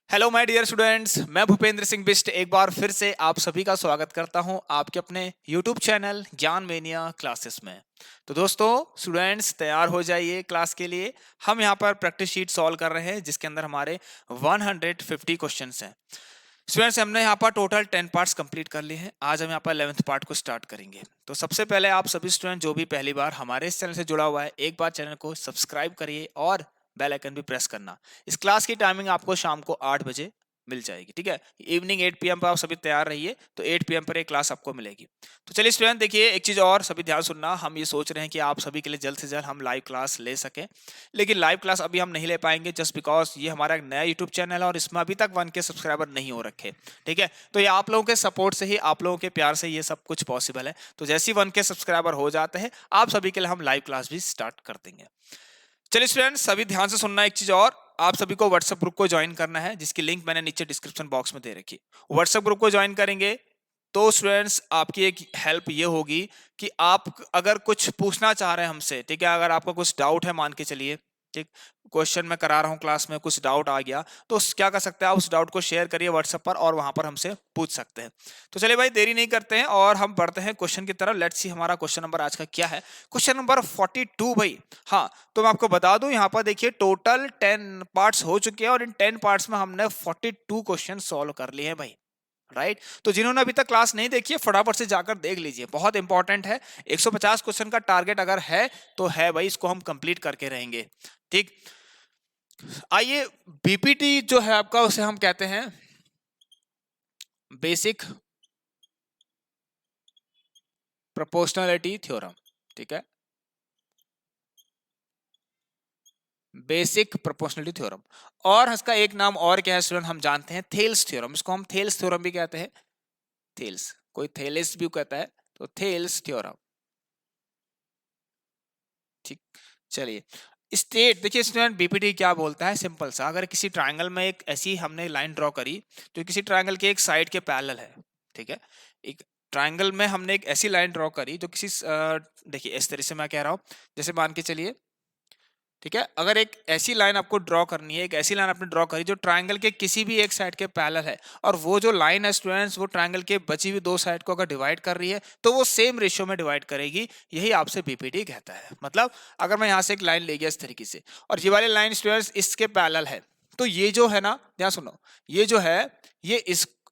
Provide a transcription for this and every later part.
Hello my dear students, मैं भूपेंद्र सिंह बिष्ट एक बार फिर से आप सभी का स्वागत करता हूं आपके अपने यूट्यूब चैनल ज्ञान मेनिया क्लासेस में। तो दोस्तों, स्टूडेंट्स तैयार हो जाइए क्लास के लिए। हम यहां पर प्रैक्टिस शीट सॉल्व कर रहे हैं जिसके अंदर हमारे 150 क्वेश्चंस हैं। स्टूडेंट्स, हमने यहाँ पर टोटल 10 पार्ट्स कंप्लीट कर लिए हैं। आज हम यहाँ पर 11th पार्ट को स्टार्ट करेंगे। तो सबसे पहले आप सभी स्टूडेंट जो भी पहली बार हमारे इस चैनल से जुड़ा हुआ है, एक बार चैनल को सब्सक्राइब करिए और बेल आइकन भी प्रेस करना। इस क्लास की टाइमिंग आपको शाम को 8 बजे मिल जाएगी, ठीक है। इवनिंग 8 PM पर आप सभी तैयार रहिए, तो 8 PM पर एक क्लास आपको मिलेगी। तो चलिए स्टूडेंट, देखिए एक चीज और सभी ध्यान सुनना। हम ये सोच रहे हैं कि आप सभी के लिए जल्द से जल्द हम लाइव क्लास ले सकें, लेकिन लाइव क्लास अभी हम नहीं ले पाएंगे जस्ट बिकॉज ये हमारा एक नया यूट्यूब चैनल है और इसमें अभी तक 1K सब्सक्राइबर नहीं हो रखे, ठीक है। तो ये आप लोगों के सपोर्ट से ही, आप लोगों के प्यार से ये सब कुछ पॉसिबल है। तो जैसे ही 1K सब्सक्राइबर हो जाते हैं, आप सभी के लिए हम लाइव क्लास भी स्टार्ट कर देंगे। चलिए स्टूडेंट्स, सभी ध्यान से सुनना। एक चीज और, आप सभी को व्हाट्सएप ग्रुप को ज्वाइन करना है जिसकी लिंक मैंने नीचे डिस्क्रिप्शन बॉक्स में दे रखी। व्हाट्सएप ग्रुप को ज्वाइन करेंगे तो स्टूडेंट्स आपकी एक हेल्प ये होगी कि आप अगर कुछ पूछना चाह रहे हैं हमसे, ठीक है, अगर आपका कुछ डाउट है, मान के चलिए, ठीक, क्वेश्चन मैं करा रहा हूँ क्लास में, कुछ डाउट आ गया तो क्या कर सकते हैं आप, उस डाउट को शेयर करिए व्हाट्सएप पर और वहां पर हमसे पूछ सकते हैं। तो चलिए भाई, देरी नहीं करते हैं और हम बढ़ते हैं क्वेश्चन की तरफ। लेट्स सी हमारा क्वेश्चन नंबर आज का क्या है। क्वेश्चन नंबर 42 भाई। हाँ, तो मैं आपको बता दूं, यहाँ पर देखिए टोटल 10 पार्ट्स हो चुके हैं और इन 10 पार्ट्स में हमने 42 क्वेश्चन सॉल्व कर लिए हैं भाई, राइट। तो जिन्होंने अभी तक क्लास नहीं देखी है, फटाफट से जाकर देख लीजिए, बहुत इंपॉर्टेंट है। 150 क्वेश्चन का टारगेट अगर है तो है भाई, इसको हम कंप्लीट करके रहेंगे, ठीक। आइए, बीपीटी जो है आपका, उसे हम कहते हैं बेसिक प्रोपोर्शनलिटी थ्योरम, ठीक है, बेसिक प्रोपोर्शनलिटी थ्योरम। और इसका एक नाम और क्या है स्टूडेंट, हम जानते हैं थेल्स थ्योरम। इसको हम थेल्स थ्योरम भी कहते हैं, थेल्स, कोई थेलिस भी कहता है, तो थेल्स थ्योरम, ठीक। चलिए, स्टेट देखिए स्टूडेंट, बीपीटी क्या बोलता है, सिंपल सा, अगर किसी ट्रायंगल में एक ऐसी हमने लाइन ड्रॉ करी जो किसी ट्रायंगल के एक साइड के पैरेलल है, ठीक है। एक ट्रायंगल में हमने एक ऐसी लाइन ड्रॉ करी जो किसी देखिए इस तरह से मैं कह रहा हूं, जैसे मान के चलिए, ठीक है, अगर एक ऐसी लाइन आपको ड्रॉ करनी है, एक ऐसी लाइन आपने ड्रॉ करी जो ट्रायंगल के किसी भी एक साइड के पैरेलल है, और वो जो लाइन है स्टूडेंट्स, वो ट्रायंगल के बची हुई दो साइड को अगर डिवाइड कर रही है तो वो सेम रेशियो में डिवाइड करेगी। यही आपसे बीपीटी कहता है। मतलब अगर मैं यहाँ से एक लाइन ले गया इस तरीके से, और ये वाली लाइन स्टूडेंट्स इसके पैरेलल है, तो ये जो है ना, ध्यान सुनो, ये जो है, ये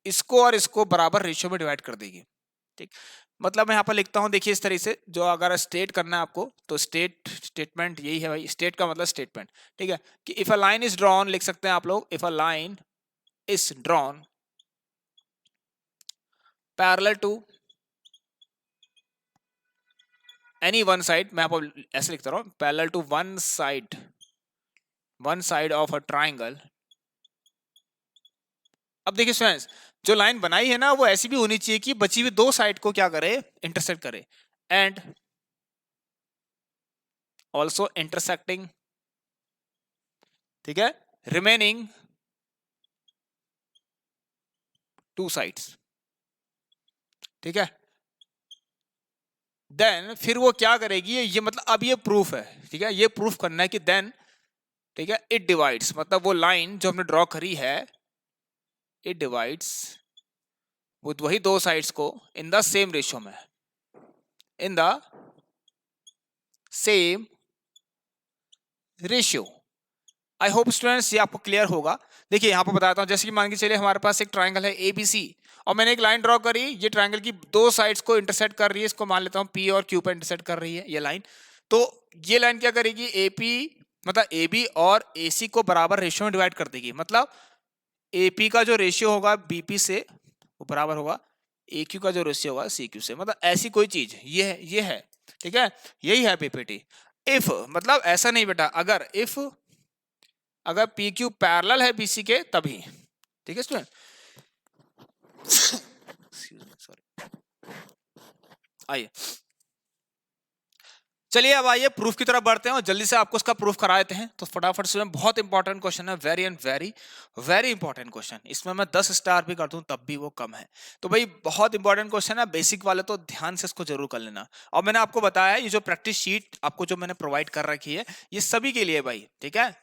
इसको और इसको बराबर रेशियो में डिवाइड कर देगी, ठीक। मतलब मैं यहाँ पर लिखता हूँ, देखिए इस तरीके से, जो अगर स्टेट करना है आपको तो स्टेटमेंट यही है भाई। स्टेट का मतलब स्टेटमेंट, ठीक है, कि if a line is drawn, लिख सकते हैं आप लोग, if a line is drawn parallel to any one side, मैं आपको ऐसे लिखता रहा हूँ, parallel to one side of a triangle. अब देखिए फ्रेंड्स, जो लाइन बनाई है ना, वो ऐसी भी होनी चाहिए कि बची हुई दो साइड को क्या करे, इंटरसेक्ट करे, एंड ऑल्सो इंटरसेक्टिंग, ठीक है, रिमेनिंग टू साइड्स, ठीक है। देन फिर वो क्या करेगी, ये मतलब अब ये प्रूफ है, ठीक है, ये प्रूफ करना है कि देन, ठीक है, इट डिवाइड्स, मतलब वो लाइन जो हमने ड्रॉ करी है, इट डिवाइड्स वही दो साइड्स को इन द सेम रेशियो में, in the same ratio. I hope students ये आपको क्लियर होगा। देखिए यहाँ पर बताता हूँ, जैसे कि मान के चलिए हमारे पास एक ट्राइंगल है ABC, और मैंने एक लाइन ड्रॉ करी, ये ट्राइंगल की दो साइड्स को इंटरसेक्ट कर रही है, इसको मान लेता हूँ P और Q पर इंटरसेक्ट कर रही है ये लाइन। तो ये लाइन क्या करेगी, AP मतलब AB और AC को बराबर रेशियो में डिवाइड कर देगी। मतलब AP का जो रेशियो होगा BP से, वो बराबर होगा AQ का जो रेशियो होगा CQ से। मतलब ऐसी कोई चीज ये है, ठीक है, यही है बीपीटी। इफ मतलब ऐसा नहीं बेटा, अगर PQ पैरेलल है BC के तभी, ठीक है स्टूडेंट। सॉरी, आइए, चलिए अब आइए प्रूफ की तरफ बढ़ते हैं और जल्दी से आपको उसका प्रूफ करा देते हैं। तो फटाफट से, बहुत इंपॉर्टेंट क्वेश्चन है, very and very very important question. इसमें मैं 10 स्टार भी कर दूं तब भी वो कम है। तो भाई बहुत इंपॉर्टेंट क्वेश्चन है, बेसिक वाले तो ध्यान से इसको जरूर कर लेना। और मैंने आपको बताया, ये जो प्रैक्टिस शीट आपको जो मैंने प्रोवाइड कर रखी है, ये सभी के लिए भाई, ठीक है,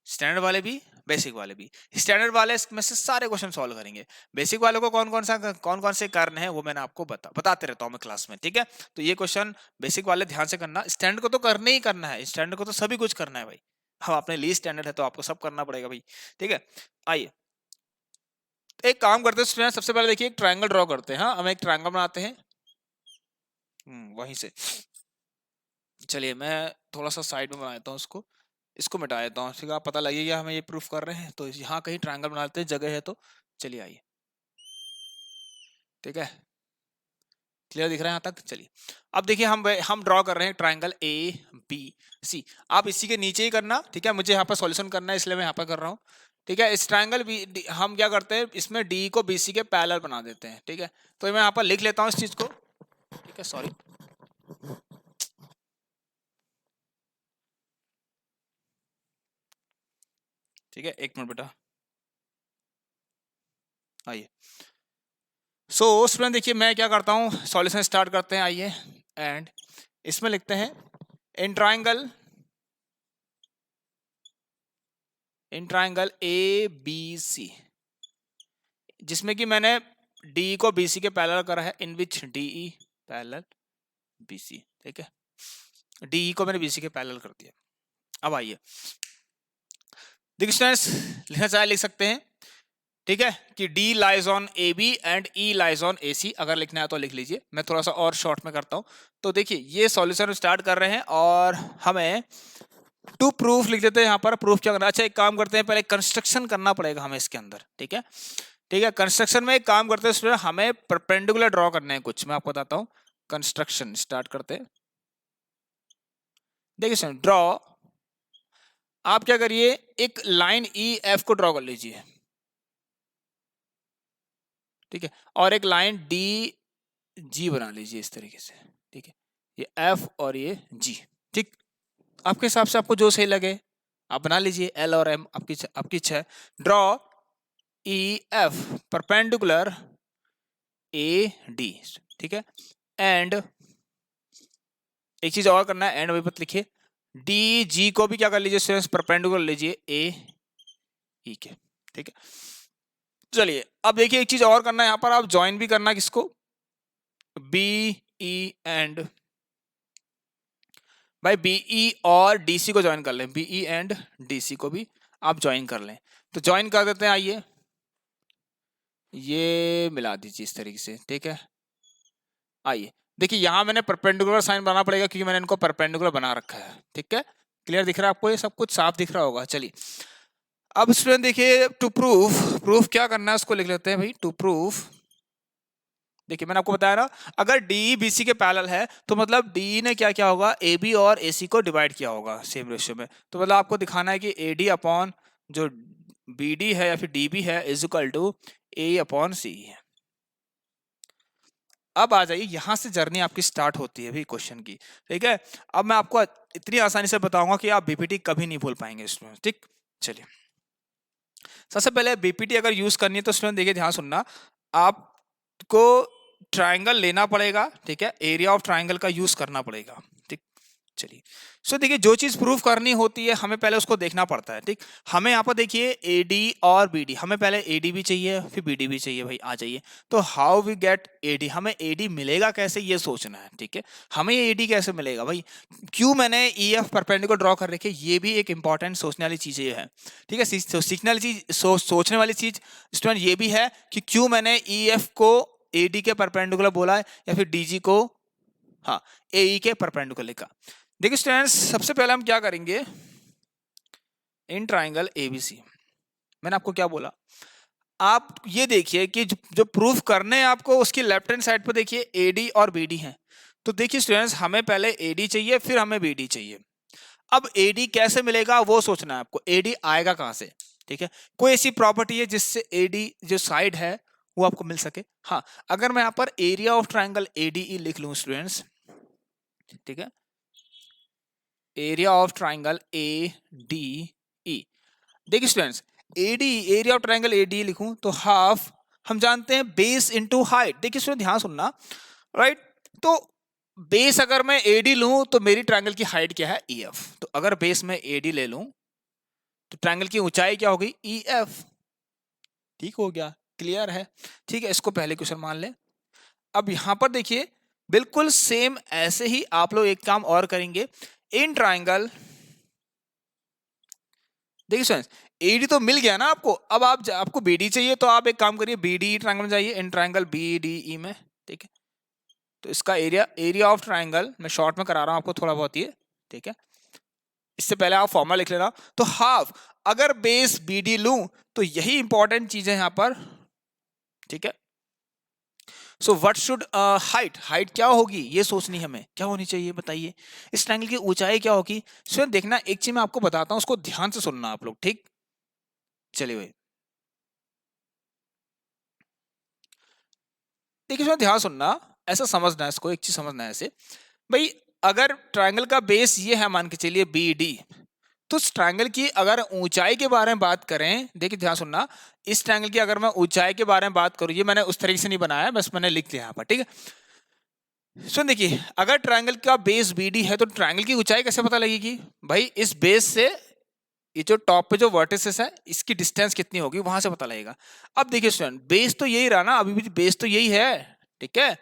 स्टैंडर्ड वाले भी, बेसिक वाले भी। स्टैंडर्ड वाले इसमें से सारे क्वेश्चन सॉल्व करेंगे। बेसिक वालों को कौन कौन से करने हैं वो मैंने आपको बताते रहता हूँ मैं क्लास में, ठीक है। तो ये क्वेश्चन बेसिक वाले ध्यान से करना, स्टैंडर्ड को तो करने ही करना है, स्टैंडर्ड को तो सभी कुछ करना है भाई। हम अपने लिए स्टैंडर्ड है तो आपको सब करना पड़ेगा भाई, ठीक है। आइए एक काम करते हैं स्टूडेंट, सबसे पहले देखिए एक ट्रायंगल ड्रॉ करते हैं। हाँ, हम एक ट्रायंगल बनाते हैं वहीं से। चलिए मैं थोड़ा सा साइड में बना देता हूँ उसको, इसको मिटा देता हूँ, ठीक है। आप पता लगेगा हमें ये प्रूफ कर रहे हैं, तो यहाँ कहीं ट्रायंगल बना लेते हैं, जगह है तो। चलिए आइए, ठीक है, क्लियर दिख रहा है यहाँ तक। चलिए अब देखिए हम ड्रॉ कर रहे हैं ट्रायंगल ए बी सी। आप इसी के नीचे ही करना, ठीक है। मुझे यहाँ पर सॉल्यूशन करना है इसलिए मैं यहाँ पर कर रहा हूँ, ठीक है। इस ट्रायंगल बी हम क्या करते हैं, इसमें डी को बी सी के पैरेलल बना देते हैं, ठीक है। तो मैं यहाँ पर लिख लेता हूँ इस चीज को, ठीक है। सॉरी, ठीक है, एक मिनट बेटा। आइए स्टूडेंट देखिए मैं क्या करता हूँ, सॉल्यूशन स्टार्ट करते हैं, आइए। एंड इसमें लिखते हैं in triangle A B C, जिसमें कि मैंने डी को बी सी के पैरेलल करा है, in which D E parallel B C, ठीक है। डी ई को मैंने बी सी के पैरेलल कर दिया। अब आइए देखिए स्टूडेंट्स, लिखना चाहे लिख सकते हैं, ठीक है, कि D lies on A B and E lies on A C. अगर लिखना है तो लिख लीजिए, मैं थोड़ा सा और शॉर्ट में करता हूं। तो देखिए ये सॉल्यूशन स्टार्ट कर रहे हैं और हमें टू प्रूफ लिख देते हैं यहाँ पर। प्रूफ क्या करना है, अच्छा एक काम करते हैं, पहले कंस्ट्रक्शन करना पड़ेगा हमें इसके अंदर, ठीक है। ठीक है, कंस्ट्रक्शन में एक काम करते हैं स्टूडेंट, हमें परपेंडिकुलर ड्रॉ करने हैं कुछ, मैं आपको बताता हूँ। कंस्ट्रक्शन स्टार्ट करते हैं। देखिए स्टूडेंट ड्रॉ, आप क्या करिए, एक लाइन ई एफ को ड्रॉ कर लीजिए, ठीक है, और एक लाइन डी जी बना लीजिए इस तरीके से, ठीक है। ये एफ और ये जी, ठीक। आपके हिसाब से आपको जो सही लगे आप बना लीजिए, एल और एम आपकी इच्छा है। Draw E F perpendicular A D, ठीक है। एंड एक चीज और करना है, एंड वही मत लिखिए, डी जी को भी क्या कर लीजिए स्टूडेंट्स, परपेंडिकुलर लीजिए ए ई के, ठीक है। चलिए अब देखिए एक चीज और करना है, यहाँ पर आप ज्वाइन भी करना किसको, बी ई एंड, भाई बीई और डीसी को ज्वाइन कर लें, बीई एंड डीसी को भी आप ज्वाइन कर लें। तो ज्वाइन कर देते हैं, आइए ये मिला दीजिए इस तरीके से, ठीक है। आइए देखिए यहां मैंने परपेंडिकुलर साइन बनाना पड़ेगा क्योंकि मैंने इनको परपेंडिकुलर बना रखा है, ठीक है। क्लियर दिख रहा है आपको, ये सब कुछ साफ दिख रहा होगा। चलिए अब स्टूडेंट देखिए टू प्रूफ क्या करना है उसको लिख लेते हैं भाई। टू प्रूफ, देखिए मैंने आपको बताया ना, अगर डी बीसी के पैरेलल है तो मतलब डी ने क्या किया होगा, ए बी और ए सी को डिवाइड किया होगा सेम रेशियो में। तो मतलब आपको दिखाना है कि ए डी अपॉन जो बी डी है या फिर डी बी है is equal to A upon C है। अब आ जाइए, यहां से जर्नी आपकी स्टार्ट होती है भी क्वेश्चन की, ठीक है। अब मैं आपको इतनी आसानी से बताऊंगा कि आप बीपीटी कभी नहीं भूल पाएंगे स्टूडेंट, ठीक। चलिए सबसे पहले बीपीटी अगर यूज करनी है तो स्टूडेंट देखिए ध्यान सुनना, आपको ट्रायंगल लेना पड़ेगा, ठीक है, एरिया ऑफ ट्रायंगल का यूज करना पड़ेगा, ठीक। चलिए सो देखिए जो चीज प्रूफ करनी होती है हमें पहले उसको देखना पड़ता है, ठीक। हमें यहाँ पर देखिए एडी और बीडी, हमें पहले एडी भी चाहिए फिर बीडी भी चाहिए भाई, आ जाइए। तो हाउ वी गेट एडी, हमें एडी मिलेगा कैसे ये सोचना है, ठीक है। हमें ये एडी कैसे मिलेगा भाई, क्यों मैंने ई एफ परपेंडिकुलर ड्रॉ कर रखे, ये भी एक इंपॉर्टेंट सोचने वाली चीज है, ठीक है। सीखने वाली चीज, सोचने वाली चीज स्टूडेंट ये भी है कि क्यों मैंने ई एफ को एडी के परपेंडिकुलर बोला है या फिर डीजी को हाँ एई के परपेंडिकुलर लिखा। देखिए स्टूडेंट्स सबसे पहले हम क्या करेंगे, इन ट्राइंगल एबीसी, मैंने आपको क्या बोला, आप ये देखिए कि जो प्रूफ करने हैं आपको उसकी लेफ्ट हैंड साइड पर देखिए एडी और बीडी हैं। तो देखिए स्टूडेंट्स हमें पहले एडी चाहिए फिर हमें बीडी चाहिए। अब एडी कैसे मिलेगा वो सोचना है आपको, एडी आएगा कहां से, ठीक है। कोई ऐसी प्रॉपर्टी है जिससे एडी जो साइड है वो आपको मिल सके। हाँ, अगर मैं यहां पर एरिया ऑफ ट्राइंगल एडीई लिख लूं स्टूडेंट्स, ठीक है, area of triangle A D E, देखिए students AD, area of triangle AD लिखूं तो हाफ, हम जानते हैं बेस इनटू हाइट। देखिए स्टूडेंट ध्यान सुनना, राइट। तो बेस अगर मैं एडी लूं तो मेरी ट्राइंगल की हाइट क्या है, ई एफ। तो अगर बेस में एडी ले लूं तो ट्रायंगल की ऊंचाई क्या होगी, ई एफ। ठीक हो गया, क्लियर है। ठीक है, इसको पहले क्वेश्चन मान ले। अब यहां पर देखिए बिल्कुल सेम ऐसे ही आप लोग एक काम और करेंगे। इन ट्रायंगल, देखिए स्टूडेंट्स, एडी तो मिल गया ना आपको, अब आपको बीडी चाहिए तो आप एक काम करिए, बीडी ट्रायंगल में जाइए, इन ट्रायंगल बीडीई में। ठीक है, तो इसका एरिया ऑफ ट्रायंगल मैं शॉर्ट में करा रहा हूं आपको थोड़ा बहुत ये। ठीक है, इससे पहले आप फॉर्मूला लिख लेना। तो हाफ, अगर बेस बीडी लूं तो यही इंपॉर्टेंट चीज है यहां पर। ठीक है, सो व्हाट शुड हाइट क्या होगी ये सोचनी है हमें, क्या होनी चाहिए बताइए। इस ट्रायंगल की ऊंचाई क्या होगी। स्वयं देखना, एक चीज मैं आपको बताता हूं, उसको ध्यान से सुनना आप लोग। ठीक, चलिए भाई देखिए स्वयं ध्यान सुनना, ऐसा समझना है इसको, एक चीज समझना है ऐसे भाई। अगर ट्रायंगल का बेस ये है मान के चलिए बी डी, तो इस ट्रायंगल की अगर ऊंचाई के बारे में बात करें, देखिए ध्यान सुनना, इस ट्रायंगल की अगर मैं ऊंचाई के बारे में बात करूं, ये मैंने उस तरीके से नहीं बनाया, बस मैंने लिख दिया यहाँ पर। ठीक है, सुन देखिए, अगर ट्रायंगल का बेस बीडी है तो ट्रायंगल की ऊंचाई कैसे पता लगेगी भाई, इस बेस से ये जो टॉप पे जो वर्टिसेस है इसकी डिस्टेंस कितनी होगी वहां से पता लगेगा। अब देखिए स्टूडेंट, बेस तो यही रहा ना, अभी भी बेस तो यही है। ठीक है,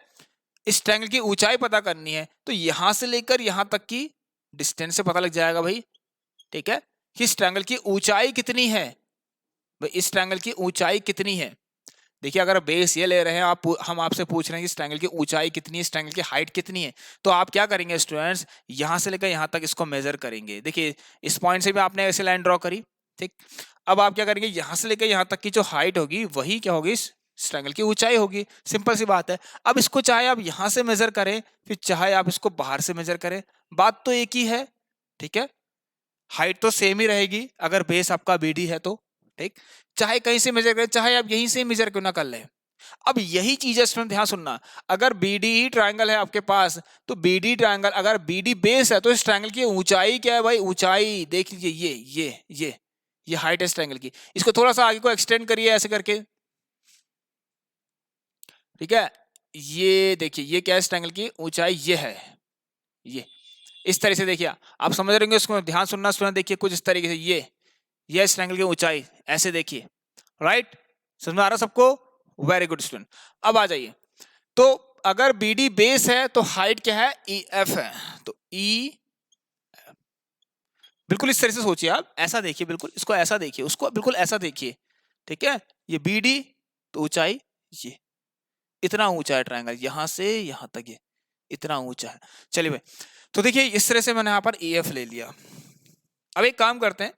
इस ट्रायंगल की ऊंचाई पता करनी है तो यहां से लेकर यहां तक की डिस्टेंस से पता लग जाएगा भाई। ठीक है, कि इस ट्रायंगल की ऊंचाई कितनी है भाई, इस ट्रायंगल की ऊंचाई कितनी है। देखिए अगर बेस ये ले रहे हैं आप, हम आपसे पूछ रहे हैं कि इस ट्रायंगल की ऊंचाई कितनी है, इस ट्रायंगल की हाइट कितनी है, तो आप क्या करेंगे स्टूडेंट्स, यहां से लेकर यहां तक इसको मेजर करेंगे। देखिए इस पॉइंट से भी आपने ऐसे लाइन ड्रॉ करी। ठीक, अब आप क्या करेंगे, यहां से लेकर यहां तक की जो हाइट होगी वही क्या होगी, इस ट्रायंगल की ऊंचाई होगी। सिंपल सी बात है। अब इसको चाहे आप यहां से मेजर करें, फिर चाहे आप इसको बाहर से मेजर करें, बात तो एक ही है। ठीक है, हाइट तो सेम ही रहेगी अगर बेस आपका बीडी है तो। ठीक, चाहे कहीं से मेजर करें, चाहे आप यहीं से मेजर क्यों ना कर लें। अब यही चीज है इसमें ध्यान सुनना, अगर बीडी ट्रायंगल है आपके पास, तो बीडी ट्रायंगल अगर बीडी बेस है तो इस ट्रायंगल की ऊंचाई क्या है भाई, ऊंचाई देख लीजिए, ये हाइट है इस ट्रायंगल की। इसको थोड़ा सा आगे को एक्सटेंड करिए ऐसे करके। ठीक है, ये देखिए ये क्या है, इस ट्रायंगल की ऊंचाई ये है, ये इस तरह से देखिए, आप समझ रहे होंगे, उसको ध्यान सुनना स्टूडेंट। देखिए कुछ इस तरीके से ये इस ट्रायंगल की ऊंचाई ऐसे देखिए, राइट, समझ में आ रहा सबको, वेरी गुड स्टूडेंट। अब आ जाइए, तो अगर बीडी बेस है तो हाइट क्या है, ई एफ है, तो ई, बिल्कुल इस तरह से सोचिए आप, ऐसा देखिए, बिल्कुल इसको ऐसा देखिए, उसको बिल्कुल ऐसा देखिए। ठीक है, ये बीडी तो ऊंचाई ये, इतना ऊंचा है ट्रायंगल, यहां से यहां तक ये इतना ऊंचा है। चलिए भाई, तो देखिए इस तरह से मैंने यहां पर ई एफ ले लिया। अब एक काम करते हैं,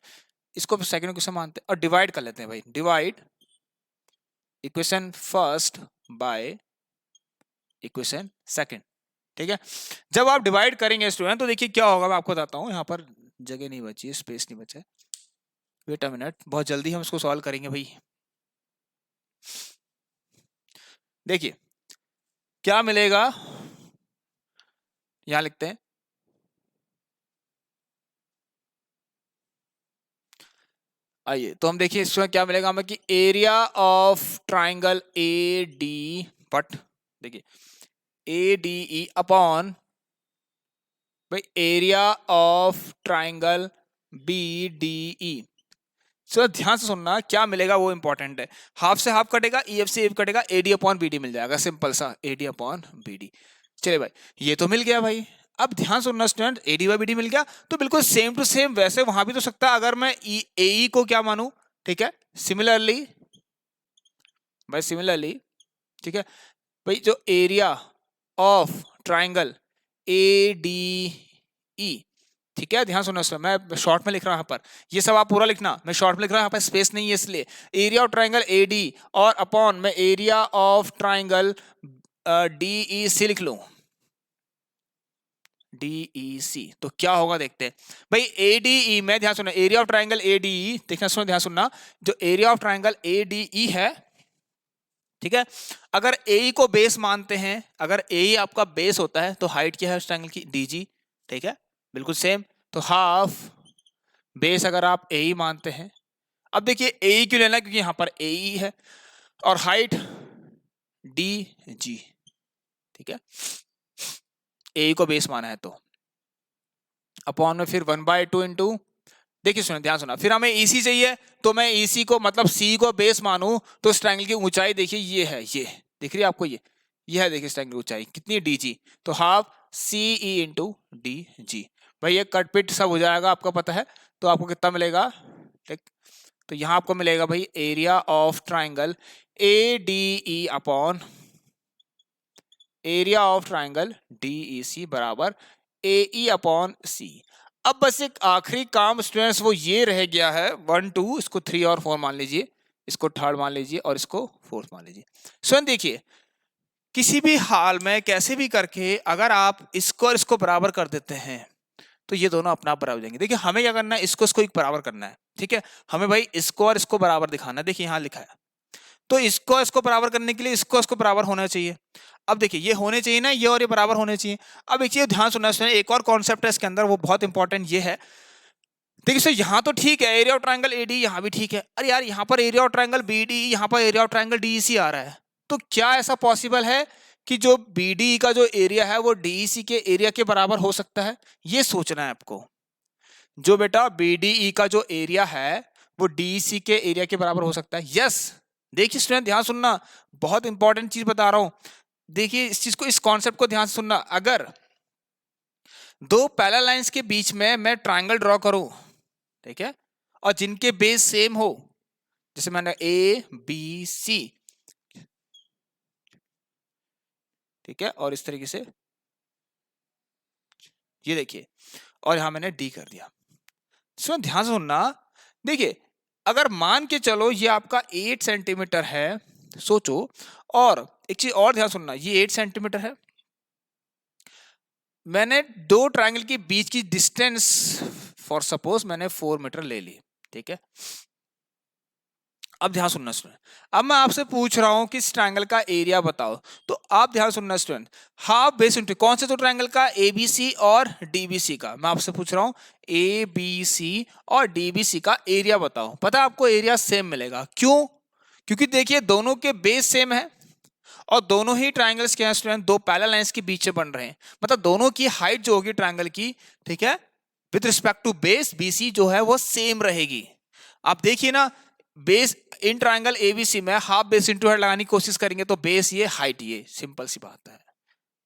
इसको सेकंड क्वेश्चन मानते हैं और डिवाइड कर लेते हैं भाई, divide equation first by equation second. ठीक है, जब आप डिवाइड करेंगे स्टूडेंट तो देखिए क्या होगा, मैं आपको बताता हूं, यहाँ पर जगह नहीं बची है, स्पेस नहीं बचा है, वेट अ मिनट, बहुत जल्दी हम इसको सॉल्व करेंगे भाई। देखिए क्या मिलेगा, यहां लिखते हैं, आइए तो हम देखिए इसमें क्या मिलेगा हमें, कि area of triangle A D, but देखिए ए डी ई अपॉन भाई area of triangle B D E. So ध्यान से सुनना, क्या मिलेगा वो इंपॉर्टेंट है, हाफ से हाफ कटेगा, ई एफ से एफ कटेगा, एडी अपॉन बीडी मिल जाएगा, सिंपल सा एडी अपॉन बीडी। चलिए भाई, ये तो मिल गया भाई। अब ध्यान सुनना स्टूडेंट, एडी बाई बीडी मिल गया, तो बिल्कुल सेम टू सेम वैसे वहां भी तो सकता है, अगर मैं ए को क्या मानू। ठीक है, सिमिलरली भाई, सिमिलरली ठीक है भाई, जो area of triangle A D ई, ठीक है ध्यान सुनो सर, मैं शॉर्ट में लिख रहा हूं यहाँ पर, ये सब आप पूरा लिखना, मैं शॉर्ट में लिख रहा हूं यहाँ पर, स्पेस नहीं है इसलिए। Area of triangle A D और अपॉन मैं area of triangle D E C लिख लूं, डी ई सी, तो क्या होगा देखते हैं भाई। ए डी ई में ध्यान सुनना, area of triangle A D ई, देखना सुनो ध्यान सुनना, जो area of triangle A D ई है, ठीक है, अगर ए को बेस मानते हैं, अगर ए आपका बेस होता है तो हाइट क्या है उस ट्राइंगल की, डी जी। ठीक है, बिल्कुल सेम, तो हाफ बेस अगर आप ए मानते हैं, अब देखिए ए क्यों लेना, क्योंकि यहां पर ए है, और हाइट डी जी। ठीक है, ए को बेस माना है तो अपॉन में फिर 1/2 इंटू देखिए सुनो, ध्यान सुना, फिर हमें EC चाहिए, तो मैं EC को मतलब C को बेस मानूं, तो इस ट्रायंगल की ऊंचाई देखिए ये है, ये दिख रही है आपको, ये है, देखिए इस ट्रायंगल की ऊंचाई कितनी है, DG, तो हाफ CE इंटू DG। भाई ये कट पिट सब हो जाएगा, आपको पता है, तो आपको कितना मिलेगा, ठीक, तो यहां आपको मिलेगा भाई area of triangle ADE upon area of triangle DEC बराबर AE अपॉन C। अब बस एक आखिरी काम स्टूडेंट्स वो ये रह गया है, 1 2, इसको 3 और 4 मान लीजिए, इसको थर्ड मान लीजिए और इसको फोर्थ मान लीजिए। स्वयं देखिए, किसी भी हाल में कैसे भी करके अगर आप इसको और इसको बराबर कर देते हैं तो ये दोनों अपना आप बराबर हो जाएंगे। देखिए हमें क्या करना है, इसको इसको एक बराबर करना है, ठीक है, हमें भाई इसको और इसको बराबर दिखाना है। देखिए यहाँ लिखा है, तो इसको इसको बराबर करने के लिए इसको इसको बराबर होना चाहिए। अब देखिए ये होने चाहिए ना, ये और ये बराबर होने चाहिए। अब एक चीज ध्यान सुनना है, एक और कॉन्सेप्ट है इसके अंदर, वो बहुत इंपॉर्टेंट ये है। देखिए सर यहाँ तो ठीक है, एरिया ऑफ ट्रायंगल एडी यहाँ भी ठीक है, अरे यार यहाँ पर एरिया ऑफ ट्रायंगल बीडी, यहाँ पर एरिया ऑफ ट्रायंगल डीईसी आ रहा है, तो क्या ऐसा पॉसिबल है कि जो बीडी का जो एरिया है वो डीईसी के एरिया के बराबर हो सकता है? ये सोचना है आपको। जो बेटा बीडीई का जो एरिया है वो डीईसी के एरिया के बराबर हो सकता है, यस। देखिए स्टूडेंट ध्यान सुनना, बहुत इंपॉर्टेंट चीज बता रहा हूं। देखिए इस चीज को, इस कॉन्सेप्ट को ध्यान से सुनना। अगर दो पैरेलल लाइंस के बीच में मैं ट्रायंगल ड्रॉ करूं, ठीक है, और जिनके बेस सेम हो, जैसे मैंने ABC, ठीक है, और इस तरीके से ये देखिए, और यहां मैंने D कर दिया। सुन ध्यान से सुनना, देखिए अगर मान के चलो ये आपका 8 सेंटीमीटर है, सोचो, और एक चीज और ध्यान सुनना, ये 8 सेंटीमीटर है, मैंने दो ट्रायंगल के बीच की डिस्टेंस फॉर सपोज मैंने 4 मीटर ले ली, ठीक है। अब ध्यान सुनना स्टूडेंट, अब मैं आपसे पूछ रहा हूं कि इस ट्रायंगल का एरिया बताओ, तो आप ध्यान सुनना स्टूडेंट, हाफ बेस इंटू कौन से दो ट्रायंगल का, ABC और DBC का। मैं आपसे पूछ रहा हूं ABC और DBC का एरिया बताओ। पता है आपको एरिया सेम मिलेगा, क्यों? क्योंकि देखिए दोनों के बेस सेम है और दोनों ही ट्रायंगल्स के स्टूडेंट दो पैरेलल लाइंस के बीच में बन रहे हैं, मतलब दोनों की हाइट जो होगी ट्रायंगल की, ठीक है, with respect to base BC जो है वो सेम रहेगी। आप देखिए ना, बेस इन ट्रायंगल ABC में हाफ बेस इंटू हेड लगाने की कोशिश करेंगे तो बेस ये, हाइट ये, सिंपल सी बात है,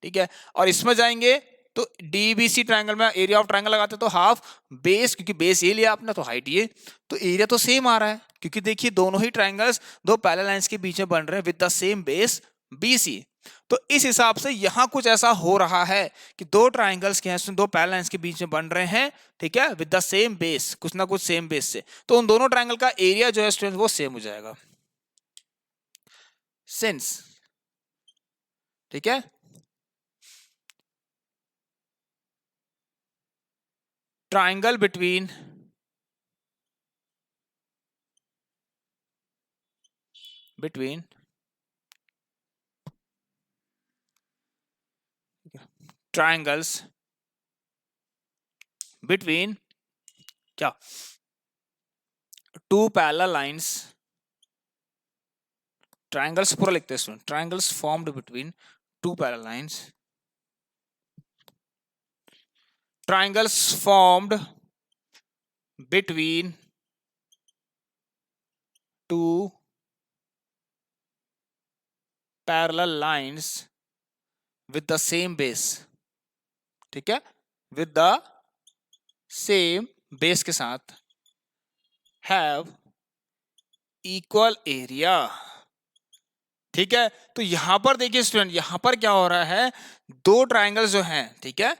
ठीक है। और इसमें जाएंगे तो DBC ट्रायंगल में एरिया ऑफ ट्रायंगल लगाते तो हाफ बेस, क्योंकि बेस ये लिया आपने तो हाइट ये, तो एरिया तो सेम आ रहा है, क्योंकि देखिए दोनों ही ट्रायंगल्स दो पैरेलल लाइंस के बीच में बन रहे हैं with the same base BC। तो इस हिसाब से यहां कुछ ऐसा हो रहा है कि दो ट्रायंगल्स के हैं, दो पैरेलल लाइंस के बीच में बन रहे हैं, ठीक है, विद द सेम बेस, कुछ ना कुछ सेम बेस से, तो उन दोनों ट्रायंगल का एरिया जो है स्टूडेंट वो सेम हो जाएगा, सिंस, ठीक है, ट्रायंगल बिटवीन ट्रायंगल्स बिटवीन क्या, टू पैरेलल लाइंस, ट्रायंगल्स पूरा लिखते हैं student, triangles formed between two parallel lines, triangles formed between two parallel lines with the same base, ठीक है, with the same base के साथ have equal area, ठीक है। तो यहां पर देखिए स्टूडेंट, यहां पर क्या हो रहा है, दो ट्रायंगल्स जो हैं, ठीक है,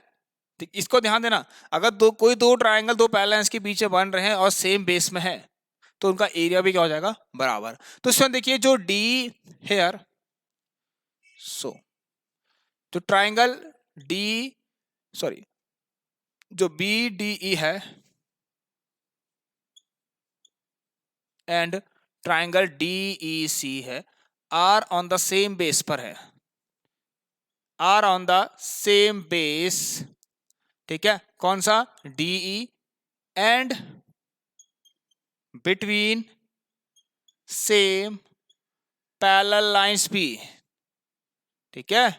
ठीक, इसको ध्यान देना, अगर कोई दो ट्रायंगल दो पैरेलल लाइंस के बीच में बन रहे हैं और सेम बेस में है तो उनका एरिया भी क्या हो जाएगा, बराबर। तो इसमें देखिए जो D हेयर, सो जो ट्रायंगल D, सॉरी, जो BDE है एंड ट्रायंगल DEC है, are on the same base पर है, are on the same base, ठीक है, कौन सा, DE, and between same parallel lines भी, ठीक है,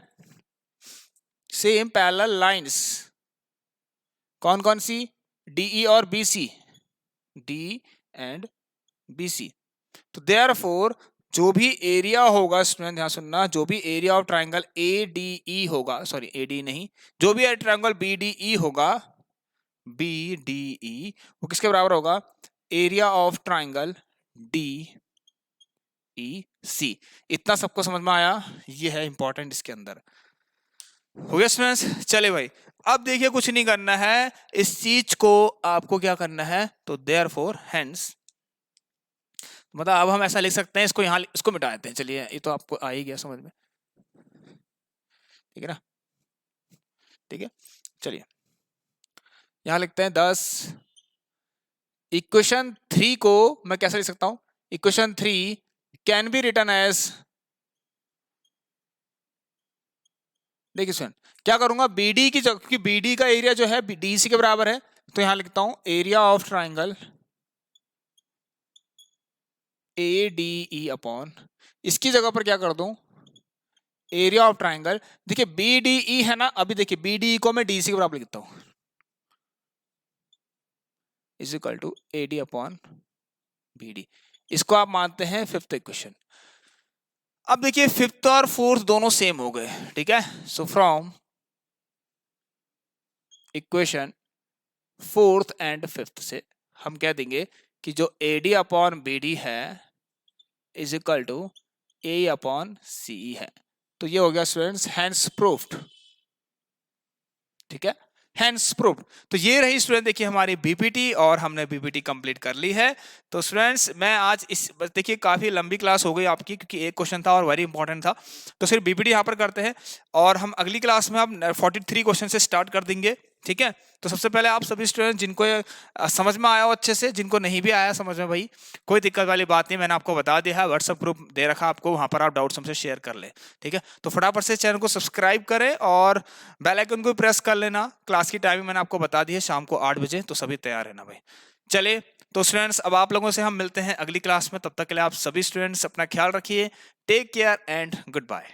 सेम पैरेलल लाइंस, कौन कौन सी, DE और BC, D and B C. तो देयरफॉर जो भी एरिया होगा, स्टूडेंट ध्यान सुनना, जो भी area of triangle A D ई होगा, सॉरी ए डी नहीं, जो भी ट्राइंगल बी डी ई होगा, बी डी ई, वो किसके बराबर होगा? Area of triangle D E C. इतना सबको समझ में आया? ये है इंपॉर्टेंट इसके अंदर। हो गया स्टूडेंट्स? चले भाई, अब देखिए कुछ नहीं करना है, इस चीज को आपको क्या करना है, तो देयरफॉर हेंस, मतलब अब हम ऐसा लिख सकते हैं, इसको यहाँ इसको मिटा देते हैं। चलिए, ये तो आपको आ ही गया समझ में, ठीक है ना? ठीक है, चलिए यहां लिखते हैं 10। इक्वेशन 3 को मैं कैसे लिख सकता हूं? Equation 3 can be written as, देखिए स्टूडेंट क्या करूंगा, बीडी की जगह, क्योंकि बीडी का एरिया जो है डीसी के बराबर है, तो यहां लिखता हूं area of triangle A D E upon, इसकी जगह पर क्या कर दूं, एरिया ऑफ ट्राइंगल। देखिए बी डी ई है ना, अभी देखिए बी डी ई को मैं डीसी के बराबर लिखता हूं, is equal to A D upon B D. इसको आप मानते हैं फिफ्थ इक्वेशन। अब देखिए फिफ्थ और फोर्थ दोनों सेम हो गए, ठीक है? So from equation fourth and fifth से हम कह देंगे कि जो A D upon B D है is equal to A upon C है। तो ये हो गया स्टूडेंट्स हैंस प्रूफ्ड, ठीक है? Hence proved. तो ये रही स्टूडेंट देखिए हमारी बीपीटी, और हमने बीपीटी कंप्लीट कर ली है। तो स्टूडेंट्स मैं आज इस, बस देखिए काफी लंबी क्लास हो गई आपकी, क्योंकि एक क्वेश्चन था और वेरी इंपॉर्टेंट था, तो सिर्फ बीपीटी यहाँ पर करते हैं, और हम अगली क्लास में अब 43 क्वेश्चन से स्टार्ट कर देंगे, ठीक है? तो सबसे पहले आप सभी स्टूडेंट जिनको समझ में आया हो अच्छे से, जिनको नहीं भी आया समझ में, भाई कोई दिक्कत वाली बात नहीं, मैंने आपको बता दिया है, व्हाट्सएप ग्रुप दे रखा आपको, वहां पर आप डाउट्स हमसे शेयर कर ले, ठीक है? तो फटाफट से चैनल को सब्सक्राइब करें और बेल आइकन को प्रेस कर लेना। क्लास की टाइमिंग मैंने आपको बता दी है, शाम को 8 बजे, तो सभी तैयार रहना भाई। चले तो स्टूडेंट्स अब आप लोगों से हम मिलते हैं अगली क्लास में, तब तक के लिए आप सभी स्टूडेंट्स अपना ख्याल रखिए, take care and good bye.